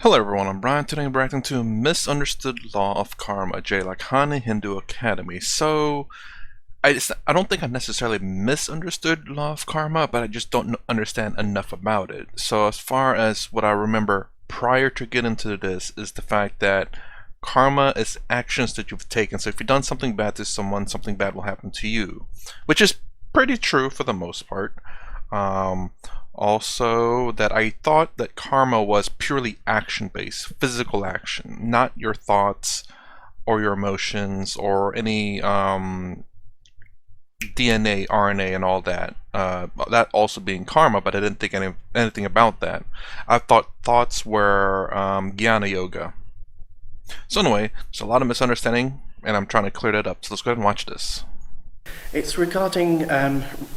Hello everyone, I'm Brian. Today I'm reacting to Misunderstood Law of Karma, J. Lakhani Hindu Academy. I don't think I necessarily misunderstood Law of Karma, but I just don't understand enough about it. So as far as what I remember prior to getting into this is the fact that karma is actions that you've taken. So if you've done something bad to someone, something bad will happen to you, which is pretty true for the most part. Um, Also, that I thought that karma was purely action based, physical action, not your thoughts or your emotions or any DNA, RNA, and all that. That also being karma, but I didn't think anything about that. I thought thoughts were jnana yoga. So, anyway, there's a lot of misunderstanding, and I'm trying to clear that up. So, let's go ahead and watch this. It's regarding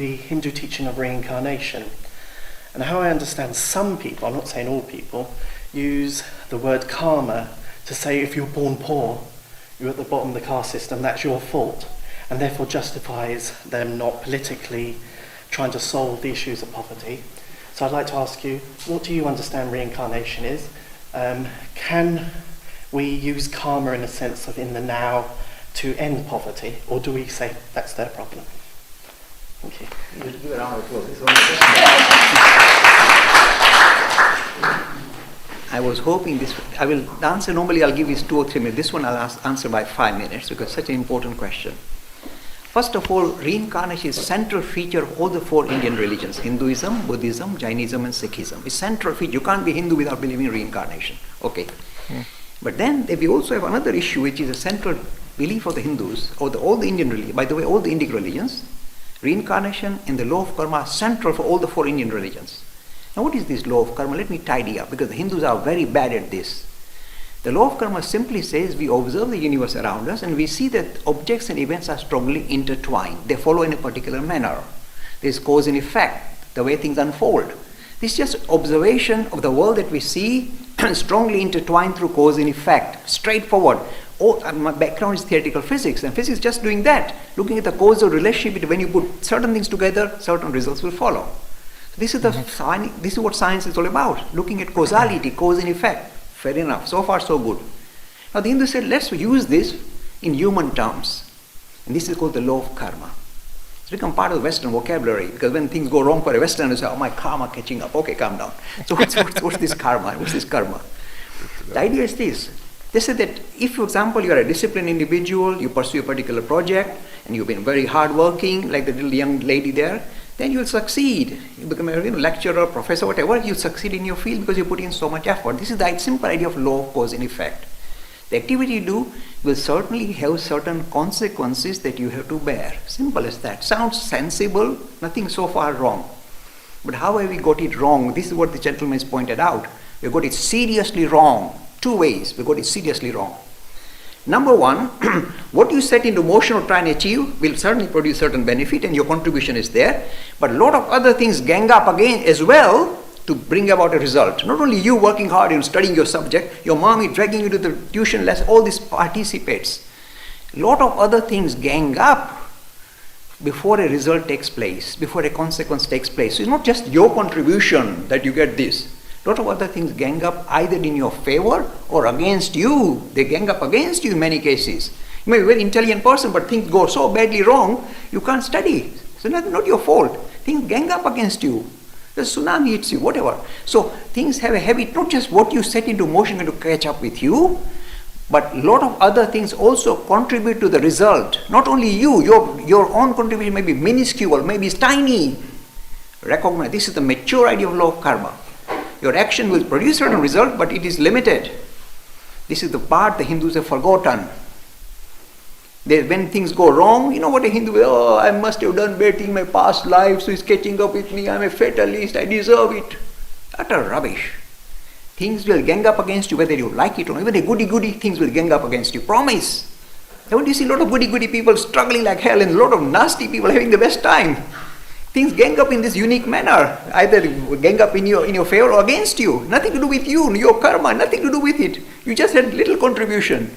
the Hindu teaching of reincarnation. And how I understand some people, I'm not saying all people, use the word karma to say if you're born poor, you're at the bottom of the caste system, that's your fault, and therefore justifies them not politically trying to solve the issues of poverty. So I'd like to ask you, what do you understand reincarnation is? Can we use karma in a sense of in the now to end poverty, or do we say that's their problem? Thank you. You give a round of applause. I was hoping this. I will answer. Normally, I'll give you 2 or 3 minutes. This one I'll answer by 5 minutes because it's such an important question. First of all, reincarnation is a central feature of all the 4 Indian religions: Hinduism, Buddhism, Jainism, and Sikhism. It's central feature. You can't be Hindu without believing in reincarnation. Okay. But then we also have another issue, which is a central belief of the Hindus or all the Indian religions. By the way, all the Indic religions. Reincarnation and the law of karma are central for all the 4 Indian religions. Now what is this law of karma? Let me tidy up because the Hindus are very bad at this. The law of karma simply says we observe the universe around us and we see that objects and events are strongly intertwined. They follow in a particular manner. There is cause and effect, the way things unfold. This is just observation of the world that we see strongly intertwined through cause and effect, straightforward. My background is theoretical physics, and physics is just doing that, looking at the causal relationship. When you put certain things together, certain results will follow. So this is what science is all about, looking at causality, cause and effect. Fair enough, so far so good. Now the Hindus said, let's use this in human terms, and this is called the law of karma. It's become part of the Western vocabulary, because when things go wrong for a Westerner, they say, oh, my karma catching up. Okay, calm down. So what's this karma? What's this karma? The idea is this. They said that if, for example, you are a disciplined individual, you pursue a particular project, and you've been very hardworking, like the little young lady there, then you'll succeed. You become a lecturer, professor, whatever, you'll succeed in your field because you put in so much effort. This is the simple idea of law of cause and effect. The activity you do will certainly have certain consequences that you have to bear. Simple as that. Sounds sensible, nothing so far wrong. But how have we got it wrong? This is what the gentleman has pointed out. We got it seriously wrong. 2 ways we got it seriously wrong. Number one, what you set into motion or try and achieve will certainly produce certain benefit and your contribution is there. But a lot of other things gang up again as well to bring about a result. Not only you working hard in studying your subject, your mom is dragging you to the tuition lesson, all this participates. A lot of other things gang up before a result takes place, before a consequence takes place. So it's not just your contribution that you get this. A lot of other things gang up either in your favor or against you. They gang up against you in many cases. You may be a very intelligent person, but things go so badly wrong, you can't study. So not your fault. Things gang up against you. The tsunami hits you, whatever. So things have a heavy, not just what you set into motion to catch up with you, but a lot of other things also contribute to the result. Not only you, your own contribution may be minuscule, maybe it's tiny. Recognize, this is the mature idea of law of karma. Your action will produce a certain result, but it is limited. This is the part the Hindus have forgotten. When things go wrong, you know what a Hindu will, oh, I must have done bad things in my past life, so it's catching up with me, I'm a fatalist, I deserve it. Utter rubbish. Things will gang up against you whether you like it or not. Even the goody-goody things will gang up against you. Promise. Don't you see a lot of goody-goody people struggling like hell and a lot of nasty people having the best time? Things gang up in this unique manner. Either gang up in your favor or against you. Nothing to do with you, your karma, nothing to do with it. You just had little contribution.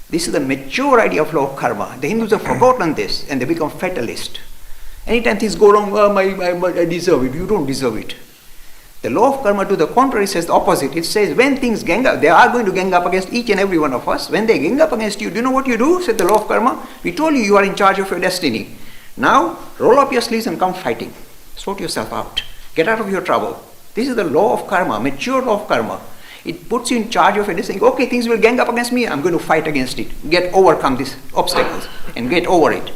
This is the mature idea of law of karma. The Hindus have forgotten this and they become fatalist. Anytime things go wrong, I deserve it. You don't deserve it. The law of karma, to the contrary, says the opposite. It says when things gang up, they are going to gang up against each and every one of us. When they gang up against you, do you know what you do? Said the law of karma. We told you are in charge of your destiny. Now, roll up your sleeves and come fighting. Sort yourself out. Get out of your trouble. This is the law of karma, mature law of karma. It puts you in charge of it, saying, okay, things will gang up against me, I'm going to fight against it. Overcome these obstacles and get over it.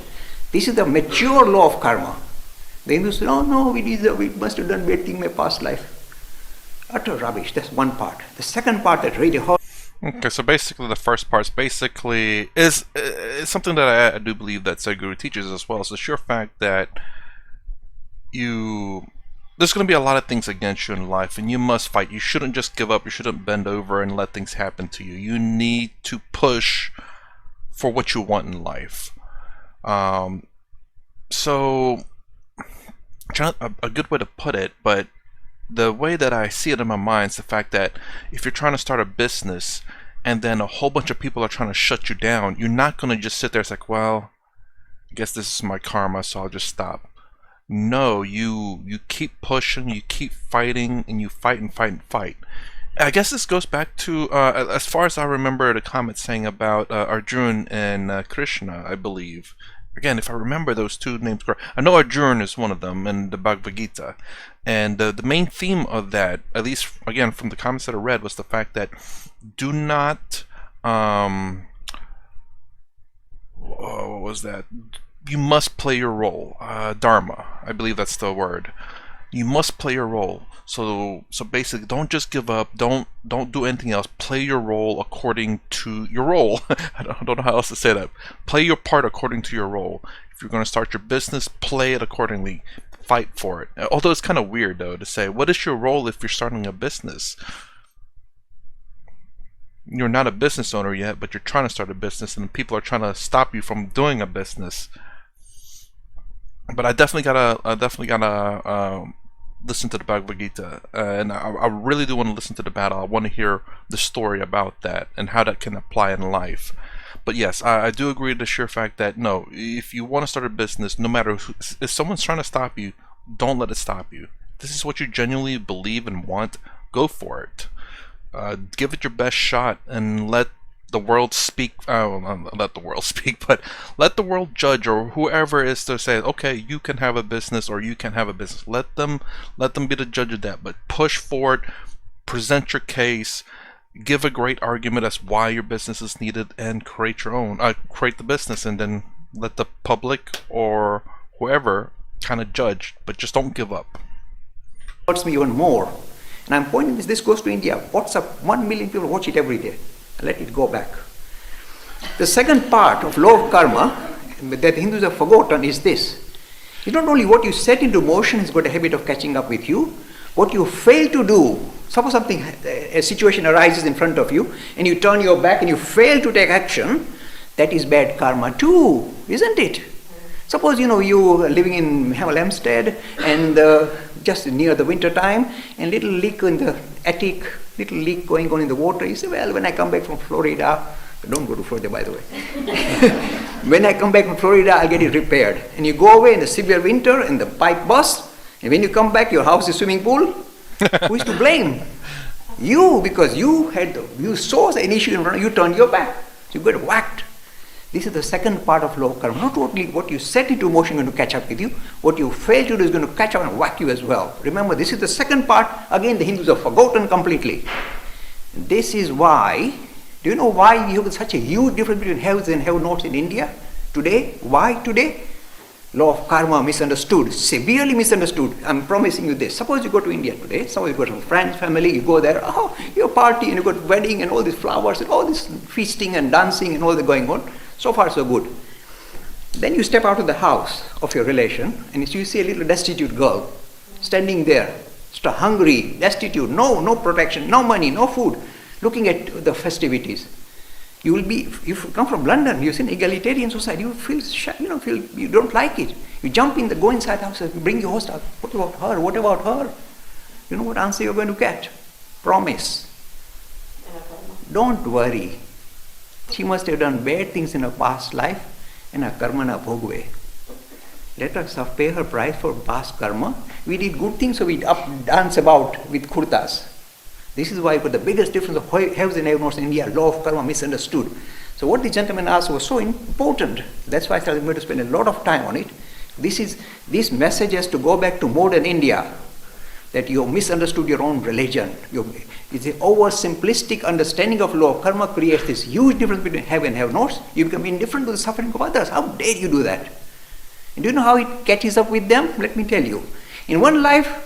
This is the mature law of karma. The Hindus say, oh no, we must have done bad thing in my past life. Utter rubbish. That's one part. The second part that really hurt. Okay, so basically the first part is something that I do believe that Sadhguru teaches as well. It's the sheer fact that there's going to be a lot of things against you in life, and you must fight. You shouldn't just give up. You shouldn't bend over and let things happen to you. You need to push for what you want in life. So, a good way to put it, but the way that I see it in my mind is the fact that if you're trying to start a business and then a whole bunch of people are trying to shut you down, you're not going to just sit there and say, well, I guess this is my karma, so I'll just stop. No, you keep pushing, you keep fighting, and you fight and fight and fight. I guess this goes back to, as far as I remember, the comment saying about Arjun and Krishna, I believe. Again, if I remember those two names correct, I know Arjun is one of them in the Bhagavad Gita. And the main theme of that, at least, again, from the comments that I read, was the fact that do not, what was that? You must play your role. Dharma, I believe that's the word. You must play your role. So basically, don't just give up. Don't do anything else. Play your role according to your role. I don't know how else to say that. Play your part according to your role. If you're going to start your business, play it accordingly. Fight for it. Although it's kind of weird though to say, what is your role if you're starting a business? You're not a business owner yet, but you're trying to start a business, and people are trying to stop you from doing a business. But I definitely gotta listen to the Bhagavad Gita, and I really do want to listen to the battle. I want to hear the story about that and how that can apply in life. But yes, I do agree with the sheer fact that no, if you want to start a business, no matter if someone's trying to stop you, don't let it stop you. If this is what you genuinely believe and want, go for it. Give it your best shot and let the world speak. Let the world speak, but let the world judge, or whoever is to say, okay, you can have a business or you can have a business. Let them be the judge of that. But push forward, present your case, give a great argument as why your business is needed, and create your own. Create the business, and then let the public or whoever kind of judge. But just don't give up. Hurts me even more. And I'm pointing this goes to India. WhatsApp, 1 million people watch it every day. Let it go back. The second part of law of karma that Hindus have forgotten is this. It's not only what you set into motion has got a habit of catching up with you, what you fail to do. Suppose a situation arises in front of you and you turn your back and you fail to take action, that is bad karma too, isn't it? Suppose you are living in Hempstead and just near the winter time, and little leak in the attic, little leak going on in the water. You say, well, when I come back from Florida, don't go to Florida by the way. When I come back from Florida, I'll get it repaired. And you go away in the severe winter and the pipe bursts, and when you come back, your house is swimming pool. Who is to blame? You, because you saw an issue in front of you, turned your back. So you got whacked. This is the second part of law of karma. Not only what you set into motion is going to catch up with you, what you fail to do is going to catch up and whack you as well. Remember, this is the second part. Again, the Hindus have forgotten completely. This is why, do you know why you have such a huge difference between haves and have-nots in India today? Why today? Law of karma misunderstood, severely misunderstood. I'm promising you this. Suppose you go to India today, suppose you go to friends, family, you go there, your party, and you got wedding and all these flowers and all this feasting and dancing and all that going on. So far, so good. Then you step out of the house of your relation and you see a little destitute girl standing there, hungry, destitute, no protection, no money, no food, looking at the festivities. You will be, if you come from London, you see an egalitarian society, you feel shy, you don't like it. You jump go inside the house and bring your host out. What about her? What about her? You know what answer you're going to get? Promise. Don't worry. She must have done bad things in her past life, and her karma na bhogve. Let us pay her price for past karma. We did good things, so we dance about with kurtas. This is why for the biggest difference of haves and have-nots in India, law of karma misunderstood. So what the gentleman asked was so important. That's why I started going to spend a lot of time on it. This message has to go back to modern India, that you misunderstood your own religion. It's an oversimplistic understanding of law of karma creates this huge difference between have and have-nots. You become indifferent to the suffering of others. How dare you do that? And do you know how it catches up with them? Let me tell you. In one life,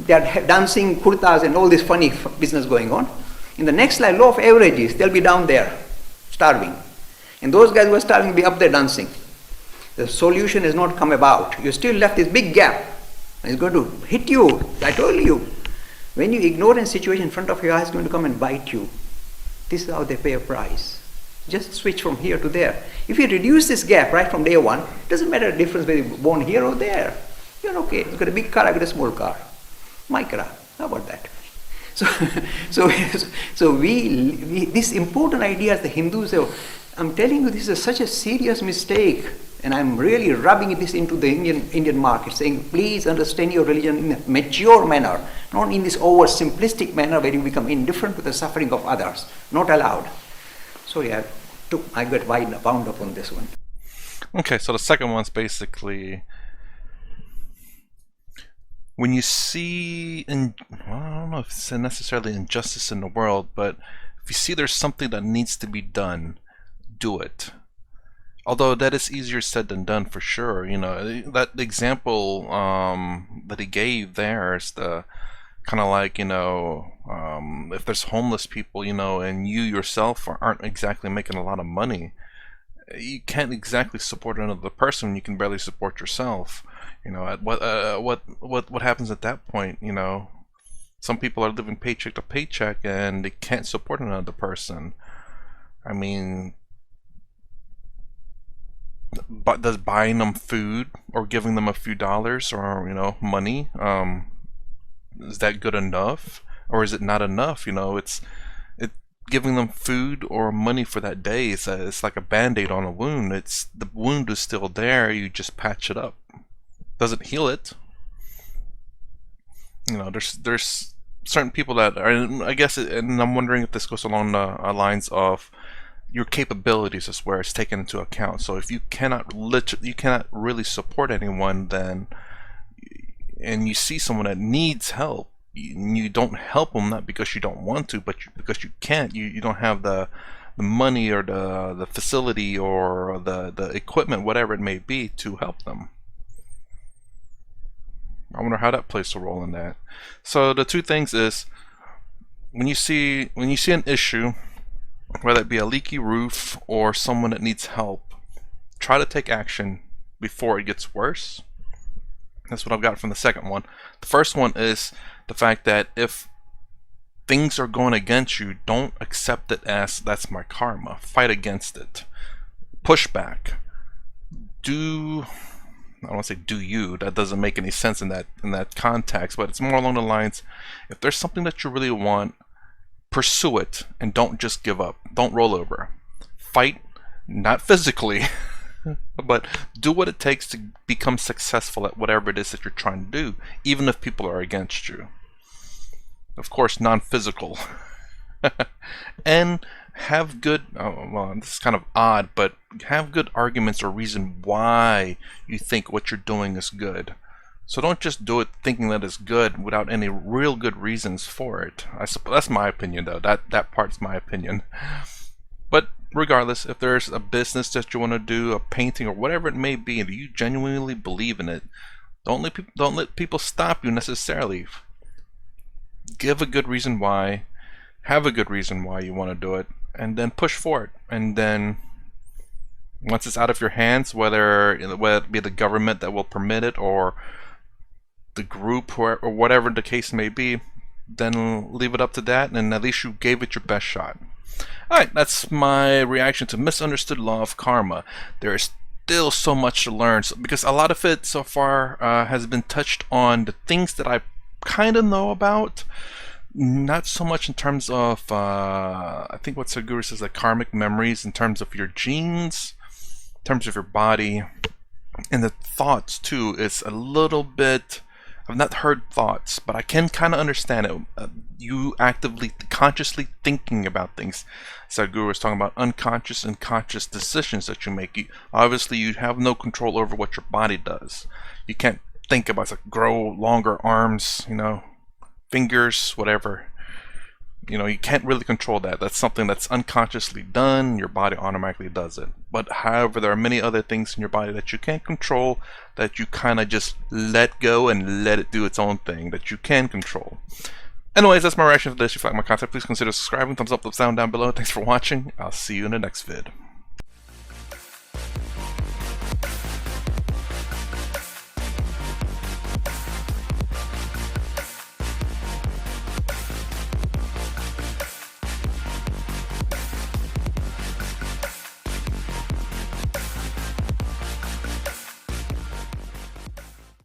they are dancing kurtas and all this funny business going on. In the next life, law of averages, they'll be down there, starving. And those guys who are starving will be up there dancing. The solution has not come about. You're still left this big gap. And it's going to hit you. I told you. When you ignore a situation in front of your eyes, it's going to come and bite you. This is how they pay a price. Just switch from here to there. If you reduce this gap right from day one, it doesn't matter the difference whether you're born here or there. You're okay. You've got a big car, I've got a small car. My car. How about that? So this important idea as the Hindus say, I'm telling you, this is such a serious mistake. And I'm really rubbing this into the Indian market, saying, please understand your religion in a mature manner, not in this oversimplistic manner where you become indifferent to the suffering of others. Not allowed. Sorry, I got bound up on this one. Okay, so the second one's basically when you see, I don't know if it's necessarily injustice in the world, but if you see there's something that needs to be done, do it. Although that is easier said than done for sure. You know, that example that he gave there is the kind of like, you know, if there's homeless people, you know, and you yourself aren't exactly making a lot of money, you can't exactly support another person. You can barely support yourself. You know, what happens at that point? You know, some people are living paycheck to paycheck and they can't support another person. I mean, but does buying them food or giving them a few dollars or, you know, money, is that good enough, or is it not enough? You know, it giving them food or money for that day is it's like a band-aid on a wound. The wound is still there, you just patch it up. Doesn't heal it. You know, there's certain people that are, I guess, and I'm wondering if this goes along the lines of your capabilities is where it's taken into account. So if you cannot really support anyone, then, and you see someone that needs help, you don't help them, not because you don't want to, but because you can't. You don't have the money or the facility or the equipment, whatever it may be, to help them. I wonder how that plays a role in that. So the two things is, when you see an issue, whether it be a leaky roof or someone that needs help, try to take action before it gets worse. That's what I've got from the second one. The first one is the fact that if things are going against you, don't accept it as that's my karma. Fight against it. Push back. I don't want to say do you, that doesn't make any sense in that context, but it's more along the lines, if there's something that you really want, pursue it and don't just give up. Don't roll over. Fight, not physically, but do what it takes to become successful at whatever it is that you're trying to do, even if people are against you. Of course, non-physical. And have good, well, this is kind of odd, but have good arguments or reason why you think what you're doing is good. So don't just do it thinking that it's good without any real good reasons for it. I suppose that's my opinion, though. That part's my opinion. But regardless, if there's a business that you want to do, a painting or whatever it may be, and you genuinely believe in it, don't let people stop you necessarily. Give a good reason why. Have a good reason why you want to do it, and then push for it. And then once it's out of your hands, whether it be the government that will permit it or the group or whatever the case may be, then leave it up to that, and at least you gave it your best shot. Alright, that's my reaction to Misunderstood Law of Karma. There is still so much to learn, because a lot of it so far has been touched on the things that I kind of know about. Not so much in terms of, I think what Sadhguru says, like karmic memories in terms of your genes, in terms of your body, And the thoughts too is a little bit. I've not heard thoughts, but I can kind of understand it. You actively, consciously thinking about things. Sadhguru was talking about unconscious and conscious decisions that you make. Obviously, you have no control over what your body does. You can't think about like grow longer arms, fingers, whatever. You can't really control that. That's something that's unconsciously done. Your body automatically does it. But however, there are many other things in your body that you can't control, that you kind of just let go and let it do its own thing, that you can control. Anyways, that's my reaction to this. If you like my content, please consider subscribing. Thumbs up, thumbs down below. Thanks for watching. I'll see you in the next vid.